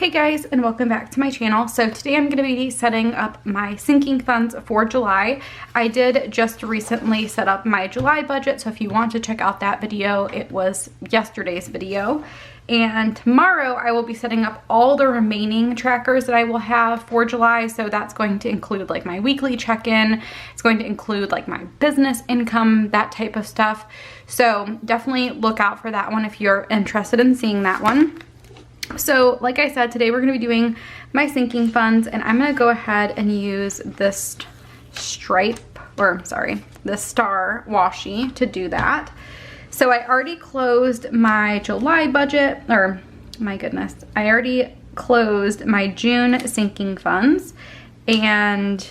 Hey guys, and welcome back to my channel. So today I'm going to be setting up my sinking funds for July. I did just recently set up my July budget, so if you want to check out that video, it was yesterday's video. And tomorrow I will be setting up all the remaining trackers that I will have for July. So that's going to include like my weekly check-in. It's going to include like my business income, that type of stuff. So definitely look out for that one if you're interested in seeing that one. So like I said, today we're going to be doing my sinking funds, and I'm going to go ahead and use this this star washi to do that. So I already closed my July budget, or my goodness, I already closed my June sinking funds, and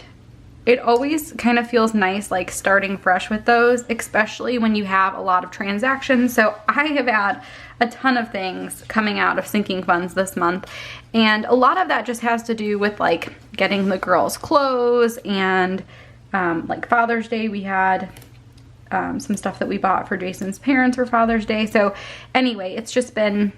it always kind of feels nice like starting fresh with those, especially when you have a lot of transactions. So I have had a ton of things coming out of sinking funds this month, and a lot of that just has to do with like getting the girls clothes, and like Father's Day we had some stuff that we bought for Jason's parents for Father's Day. So anyway, it's just been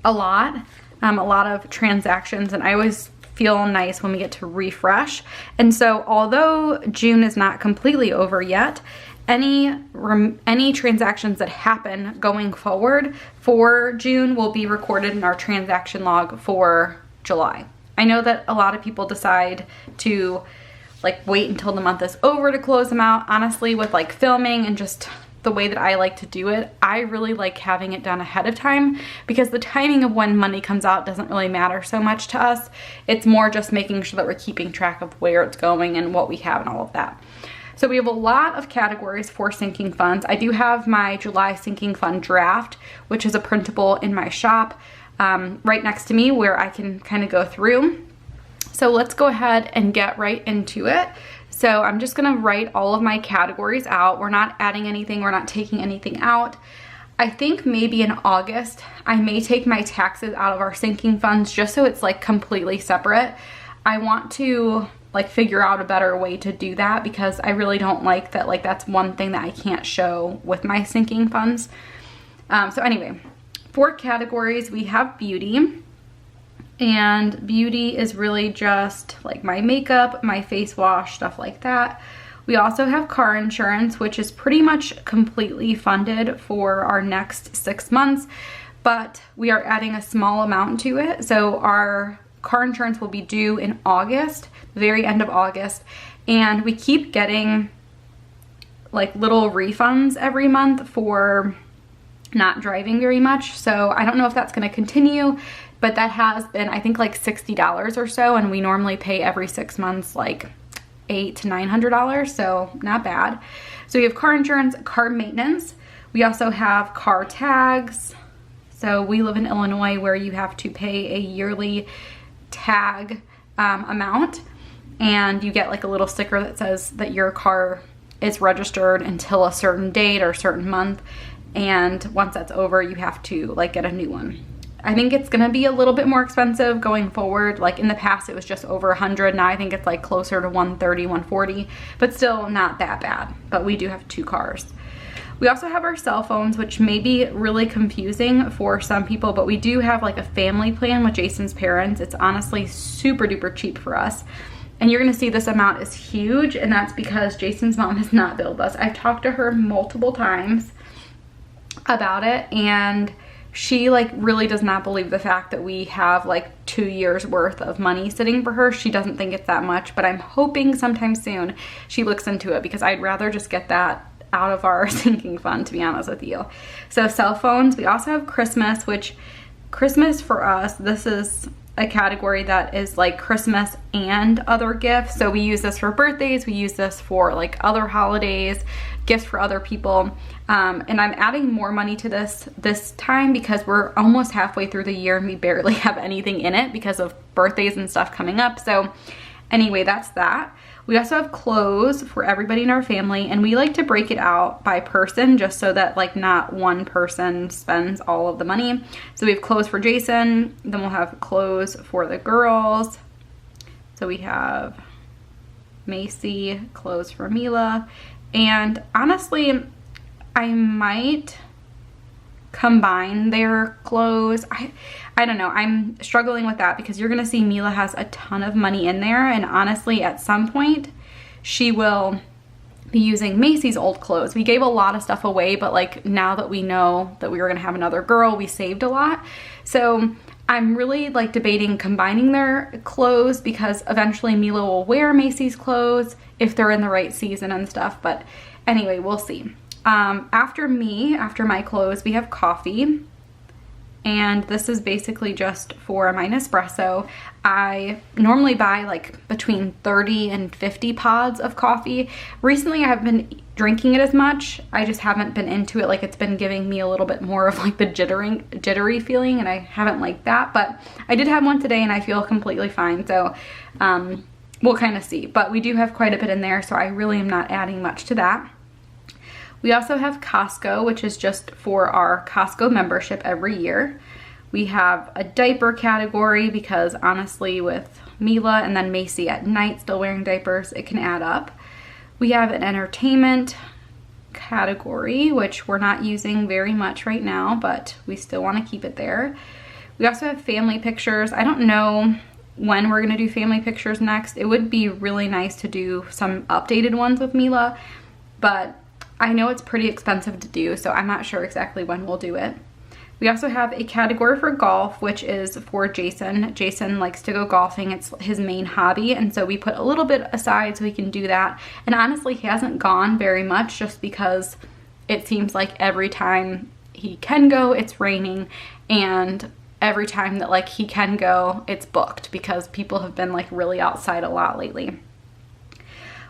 a lot of transactions, and I always feel nice when we get to refresh. And so although June is not completely over yet, any transactions that happen going forward for June will be recorded in our transaction log for July. I know that a lot of people decide to like wait until the month is over to close them out. Honestly, with like filming and just the way that I like to do it, I really like having it done ahead of time, because the timing of when money comes out doesn't really matter so much to us. It's more just making sure that we're keeping track of where it's going and what we have and all of that. So we have a lot of categories for sinking funds. I do have my July sinking fund draft, which is a printable in my shop right next to me where I can kind of go through. So let's go ahead and get right into it. So I'm just gonna write all of my categories out. We're not adding anything, we're not taking anything out. I think maybe in August, I may take my taxes out of our sinking funds just so it's like completely separate. I want to like figure out a better way to do that, because I really don't like that, like that's one thing that I can't show with my sinking funds. So anyway, for categories, we have beauty. And beauty is really just like my makeup, my face wash, stuff like that. We also have car insurance, which is pretty much completely funded for our next 6 months, but we are adding a small amount to it. So our car insurance will be due in August, the very end of August, and we keep getting like little refunds every month for not driving very much. So I don't know if that's going to continue, but that has been, I think, like $60 or so, and we normally pay every 6 months like $800 to $900, so not bad. So we have car insurance, car maintenance. We also have car tags. So we live in Illinois where you have to pay a yearly tag amount, and you get like a little sticker that says that your car is registered until a certain date or certain month, and once that's over you have to like get a new one. I think it's gonna be a little bit more expensive going forward. Like in the past it was just over $100, now I think it's like closer to $130, $140, but still not that bad. But we do have 2 cars. We also have our cell phones, which may be really confusing for some people, but we do have like a family plan with Jason's parents. It's honestly super duper cheap for us. And you're gonna see this amount is huge, and that's because Jason's mom has not billed us. I've talked to her multiple times about it, and she like really does not believe the fact that we have like 2 years worth of money sitting for her. She doesn't think it's that much, but I'm hoping sometime soon she looks into it, because I'd rather just get that out of our sinking fund, to be honest with you. So cell phones, we also have Christmas, which Christmas for us, this is a category that is like Christmas and other gifts. So we use this for birthdays, we use this for like other holidays, gifts for other people. And I'm adding more money to this time because we're almost halfway through the year and we barely have anything in it because of birthdays and stuff coming up. So anyway, that's that. We also have clothes for everybody in our family, and we like to break it out by person just so that like not one person spends all of the money. So we have clothes for Jason, then we'll have clothes for the girls. So we have Macy, clothes for Mila, and honestly, I might combine their clothes. I don't know. I'm struggling with that because you're going to see Mila has a ton of money in there, and honestly at some point she will be using Macy's old clothes. We gave a lot of stuff away, but like now that we know that we were going to have another girl, we saved a lot. So I'm really like debating combining their clothes because eventually Mila will wear Macy's clothes if they're in the right season and stuff. But anyway, we'll see. After my clothes, we have coffee. And this is basically just for my Nespresso. I normally buy like between 30 and 50 pods of coffee. Recently I haven't been drinking it as much. I just haven't been into it. Like it's been giving me a little bit more of like the jittery feeling, and I haven't liked that. But I did have one today and I feel completely fine. So we'll kind of see. But we do have quite a bit in there, so I really am not adding much to that. We also have Costco, which is just for our Costco membership every year. We have a diaper category because honestly with Mila and then Macy at night still wearing diapers, it can add up. We have an entertainment category, which we're not using very much right now, but we still want to keep it there. We also have family pictures. I don't know when we're going to do family pictures next. It would be really nice to do some updated ones with Mila, but I know it's pretty expensive to do, so I'm not sure exactly when we'll do it. We also have a category for golf, which is for Jason. Jason likes to go golfing. It's his main hobby, and so we put a little bit aside so he can do that. And honestly, he hasn't gone very much just because it seems like every time he can go, it's raining, and every time that like he can go, it's booked because people have been like really outside a lot lately.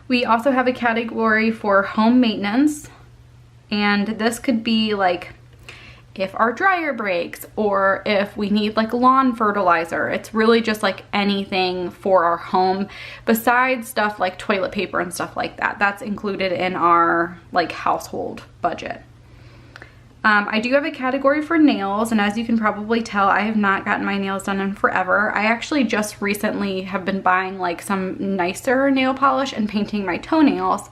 We also have a category for home maintenance, and this could be like if our dryer breaks or if we need like lawn fertilizer. It's really just like anything for our home besides stuff like toilet paper and stuff like that. That's included in our like household budget. I do have a category for nails, and as you can probably tell, I have not gotten my nails done in forever. I actually just recently have been buying like some nicer nail polish and painting my toenails,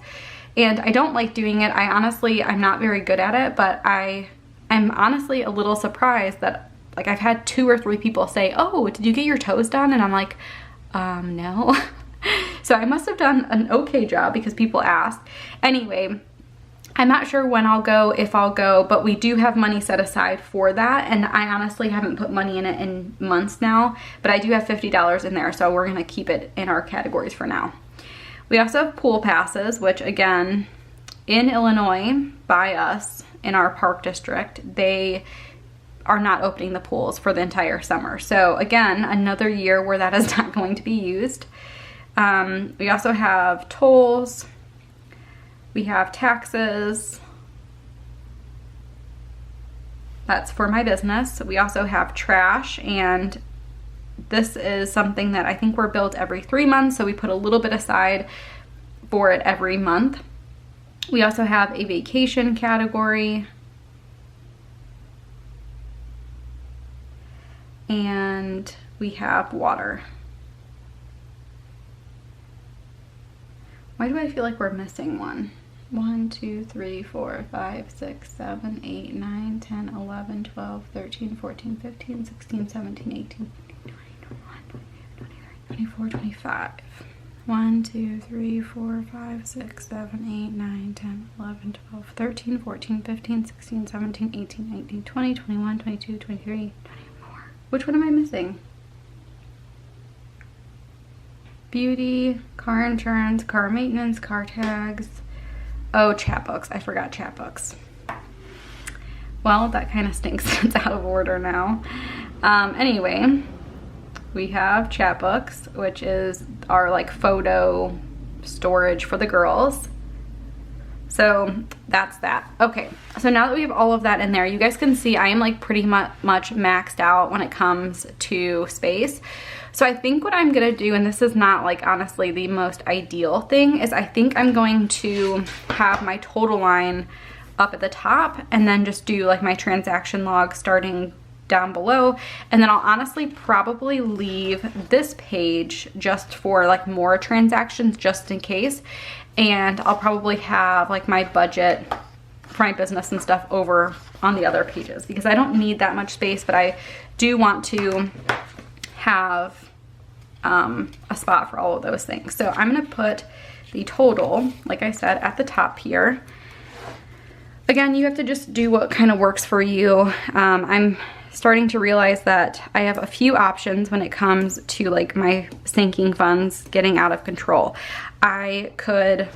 and I don't like doing it. I'm not very good at it, but I am honestly a little surprised that like I've had 2 or 3 people say, "Oh, did you get your toes done?" And I'm like, no. So I must have done an okay job because people asked. Anyway, I'm not sure when I'll go, if I'll go, but we do have money set aside for that, and I honestly haven't put money in it in months now, but I do have $50 in there, so we're going to keep it in our categories for now. We also have pool passes, which again, in Illinois, by us, in our park district, they are not opening the pools for the entire summer. So again, another year where that is not going to be used. We also have tolls. We have taxes. That's for my business. We also have trash, and this is something that I think we're billed every 3 months, so we put a little bit aside for it every month. We also have a vacation category. And we have water. Why do I feel like we're missing one? 1, 2, 3, 4, 5, 6, 7, 8, 9, 10, 11, 12, 13, 14, 15, 16, 17, 18, 19, 20, 21, 22, 23, 24, 25. 1, 2, 3, 4, 5, 6, 7, 8, 9, 10, 11, 12, 13, 14, 15, 16, 17, 18, 19, 20, 21, 22, 23, 24. Which one am I missing? Beauty, car insurance, car maintenance, car tags. Oh, chapbooks. I forgot chapbooks. Well, that kind of stinks. It's out of order now. Anyway, we have chapbooks, which is our like photo storage for the girls. So that's that. Okay, so now that we have all of that in there, you guys can see I am like pretty much maxed out when it comes to space. So I think what I'm gonna do, and this is not like honestly the most ideal thing, is I think I'm going to have my total line up at the top and then just do like my transaction log starting down below, and then I'll honestly probably leave this page just for like more transactions just in case, and I'll probably have like my budget for my business and stuff over on the other pages because I don't need that much space, but I do want to have a spot for all of those things. So I'm gonna put the total, like I said, at the top here. Again, you have to just do what kind of works for you. I'm starting to realize that I have a few options when it comes to like my sinking funds getting out of control. I could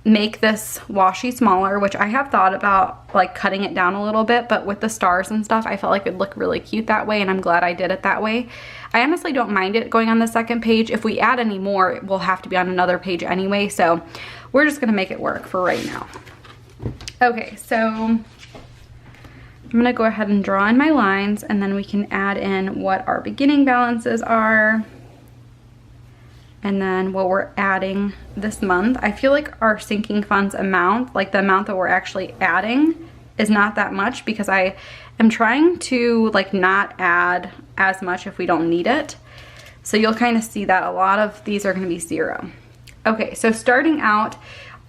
make this washi smaller, which I have thought about like cutting it down a little bit, but with the stars and stuff, I felt like it'd look really cute that way, and I'm glad I did it that way. I honestly don't mind it going on the second page. If we add any more, it will have to be on another page anyway, so we're just gonna make it work for right now. Okay, so I'm gonna go ahead and draw in my lines, and then we can add in what our beginning balances are and then what we're adding this month. I feel like our sinking funds amount, like the amount that we're actually adding, is not that much because I am trying to like not add as much if we don't need it. So you'll kind of see that a lot of these are gonna be 0. Okay, so starting out,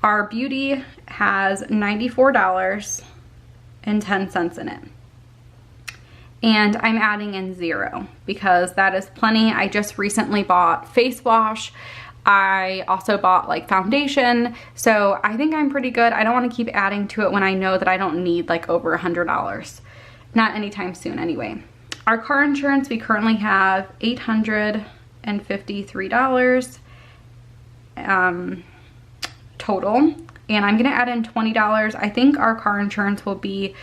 our beauty has $94.10 in it. And I'm adding in 0 because that is plenty. I just recently bought face wash. I also bought like foundation. So I think I'm pretty good. I don't want to keep adding to it when I know that I don't need like over $100. Not anytime soon anyway. Our car insurance, we currently have $853 total. And I'm gonna add in $20. I think our car insurance will be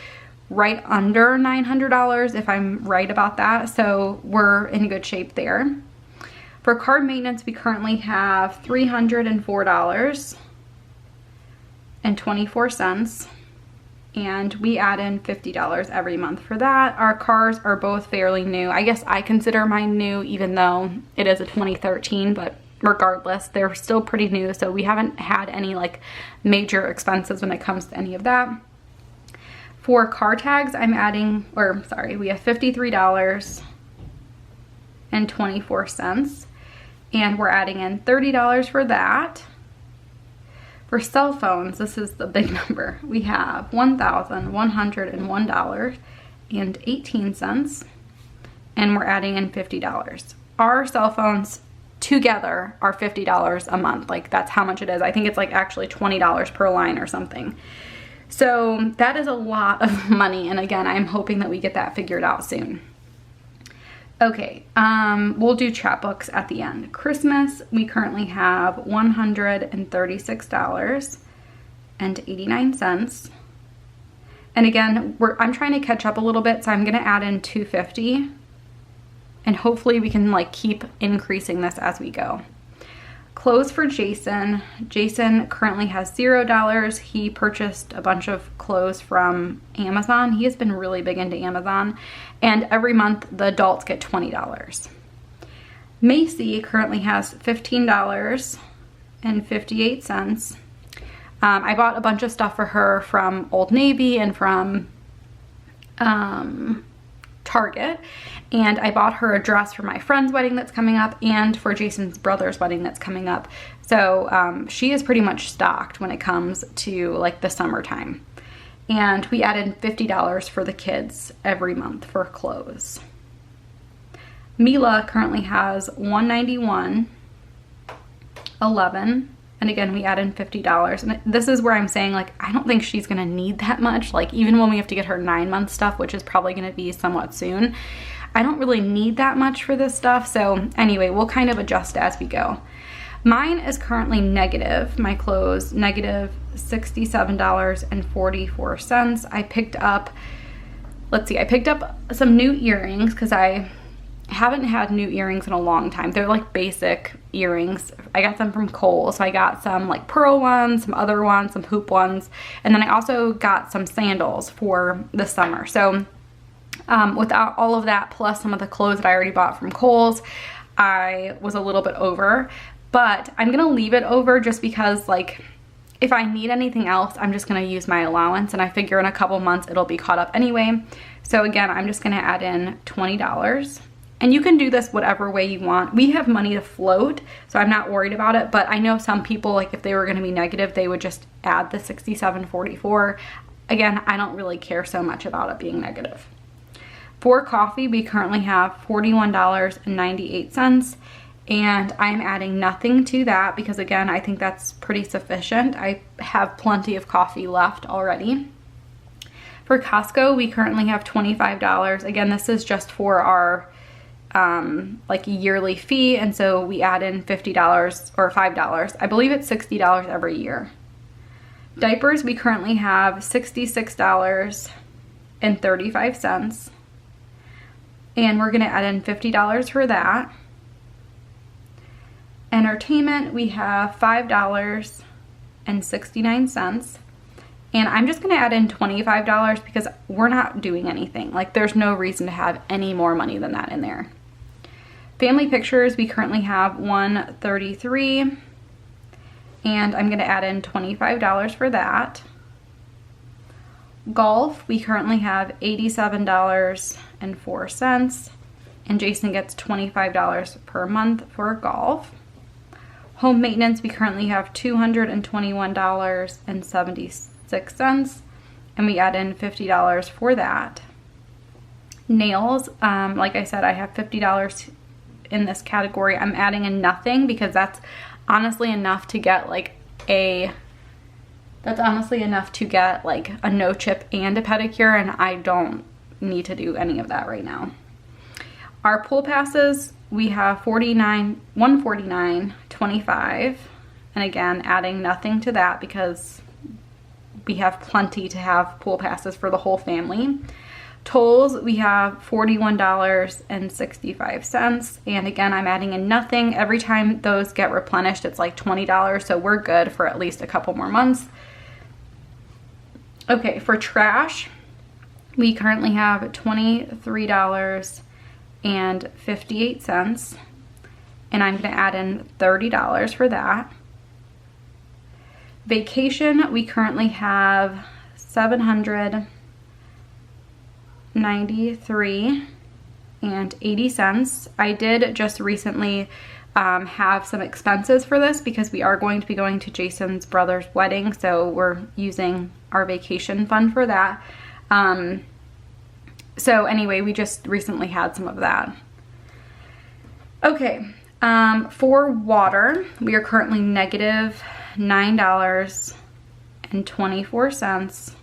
right under $900 if I'm right about that. So we're in good shape there. For car maintenance, we currently have $304.24. And we add in $50 every month for that. Our cars are both fairly new. I guess I consider mine new even though it is a 2013, but regardless, they're still pretty new. So we haven't had any like major expenses when it comes to any of that. For car tags, I'm adding, or sorry, we have $53.24. And we're adding in $30 for that. For cell phones, this is the big number. We have $1,101.18. And we're adding in $50. Our cell phones together are $50 a month. Like that's how much it is. I think it's like actually $20 per line or something. So that is a lot of money, and again, I'm hoping that we get that figured out soon. Okay, we'll do chapbooks at the end. Christmas, we currently have $136.89. And again, I'm trying to catch up a little bit, so I'm gonna add in $250, and hopefully we can like keep increasing this as we go. Clothes for Jason. Jason currently has $0. He purchased a bunch of clothes from Amazon. He has been really big into Amazon. And every month the adults get $20. Macy currently has $15.58. I bought a bunch of stuff for her from Old Navy and from Target, and I bought her a dress for my friend's wedding that's coming up and for Jason's brother's wedding that's coming up. So she is pretty much stocked when it comes to like the summertime. And we added $50 for the kids every month for clothes. Mila currently has $191.11. And again, we add in $50. And this is where I'm saying, like, I don't think she's gonna need that much. Like, even when we have to get her 9-month stuff, which is probably gonna be somewhat soon, I don't really need that much for this stuff. So anyway, we'll kind of adjust as we go. Mine is currently negative, my clothes, negative $67.44. I picked up, let's see, I picked up some new earrings because I haven't had new earrings in a long time. They're like basic earrings. I got them from Kohl's. So I got some like pearl ones, some other ones, some hoop ones. And then I also got some sandals for the summer. So without all of that, plus some of the clothes that I already bought from Kohl's, I was a little bit over. But I'm gonna leave it over just because, like, if I need anything else, I'm just gonna use my allowance, and I figure in a couple months it'll be caught up anyway. So again, I'm just gonna add in $20. And you can do this whatever way you want. We have money to float, so I'm not worried about it, but I know some people, like if they were gonna be negative, they would just add the $67.44. again, I don't really care so much about it being negative. For coffee, we currently have $41.98, and I'm adding nothing to that because, again, I think that's pretty sufficient. I have plenty of coffee left already. For Costco, we currently have $25. Again, this is just for our like yearly fee, and so we add in $50 or $5. I believe it's $60 every year. Diapers, we currently have $66.35, and we're going to add in $50 for that. Entertainment, we have $5.69, and I'm just going to add in $25 because we're not doing anything. Like, there's no reason to have any more money than that in there. Family pictures, we currently have $133, and I'm going to add in $25 for that. Golf, we currently have $87.04, and Jason gets $25 per month for golf. Home maintenance, we currently have $221.76, and we add in $50 for that. Nails, like I said, I have $50 in this category. I'm adding in nothing because that's honestly enough to get like a no chip and a pedicure, and I don't need to do any of that right now. Our pool passes, we have $149.25, and again, adding nothing to that because we have plenty to have pool passes for the whole family. Tolls, we have $41.65, and again, I'm adding in nothing. Every time those get replenished, it's like $20, so we're good for at least a couple more months. Okay, for trash, we currently have $23.58, and I'm going to add in $30 for that. Vacation, we currently have $793.80. I did just recently have some expenses for this because we are going to be going to Jason's brother's wedding, so we're using our vacation fund for that. So anyway, we just recently had some of that. Okay, for water, we are currently negative $9.24.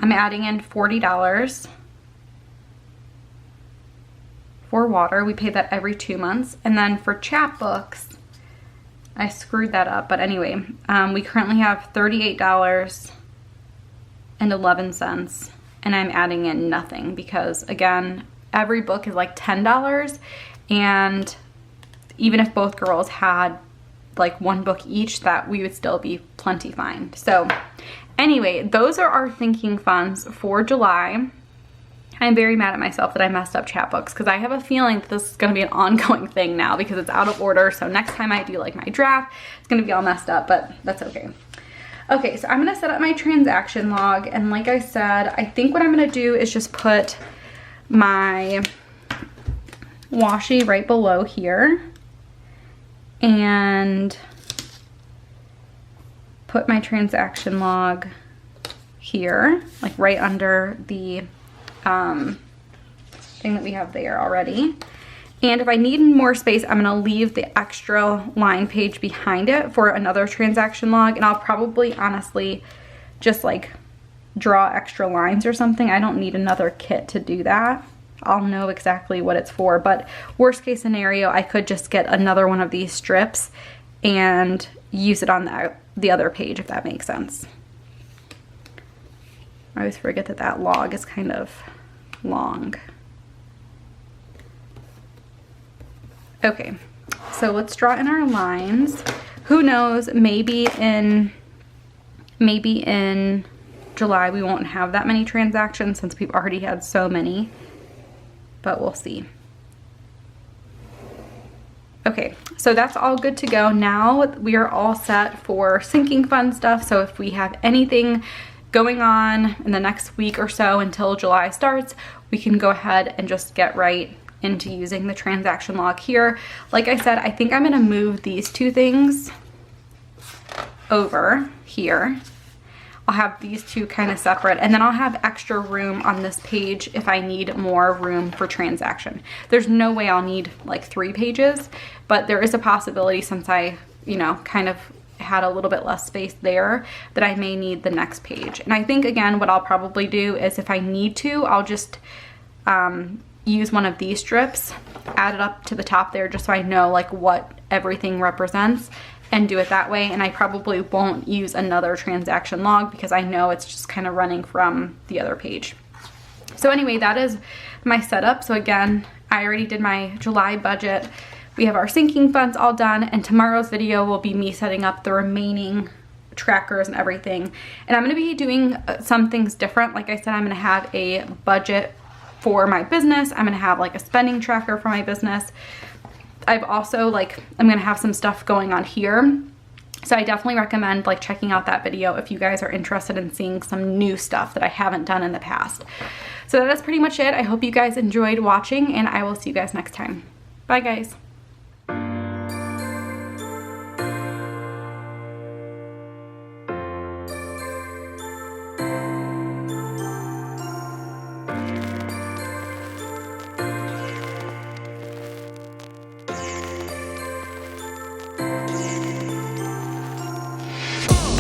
I'm adding in $40 for water. We pay that every 2 months. And then for chapbooks, I screwed that up, but anyway, we currently have $38.11, and I'm adding in nothing because, again, every book is like $10, and even if both girls had like one book each, that we would still be plenty fine. So anyway, those are our thinking funds for July. I'm very mad at myself that I messed up chapbooks because I have a feeling that this is going to be an ongoing thing now because it's out of order. So next time I do like my draft, it's going to be all messed up, but that's okay. Okay, so I'm going to set up my transaction log, and like I said, I think what I'm going to do is just put my washi right below here and put my transaction log here, like right under the thing that we have there already. And if I need more space, I'm gonna leave the extra line page behind it for another transaction log, and I'll probably honestly just like draw extra lines or something. I don't need another kit to do that. I'll know exactly what it's for, but worst case scenario, I could just get another one of these strips and use it on the other page, if that makes sense. I always forget that that log is kind of long. Okay, so let's draw in our lines. Who knows, maybe in July we won't have that many transactions since we've already had so many, but we'll see. Okay, so that's all good to go. Now we are all set for sinking fund stuff, so if we have anything going on in the next week or so until July starts, we can go ahead and just get right into using the transaction log here. Like I said, I think I'm gonna move these two things over here. I'll have these two kind of separate, and then I'll have extra room on this page if I need more room for transaction. There's no way I'll need like 3 pages, but there is a possibility, since I, you know, kind of had a little bit less space there, that I may need the next page. And I think, again, what I'll probably do is, if I need to, I'll just use one of these strips, add it up to the top there, just so I know like what everything represents, and do it that way. And I probably won't use another transaction log, because I know it's just kind of running from the other page. So anyway, that is my setup. So again, I already did my July budget. We have our sinking funds all done, and tomorrow's video will be me setting up the remaining trackers and everything. And I'm going to be doing some things different. Like I said, I'm going to have a budget for my business. I'm going to have like a spending tracker for my business. I've also I'm going to have some stuff going on here. So I definitely recommend like checking out that video if you guys are interested in seeing some new stuff that I haven't done in the past. So that is pretty much it. I hope you guys enjoyed watching, and I will see you guys next time. Bye guys.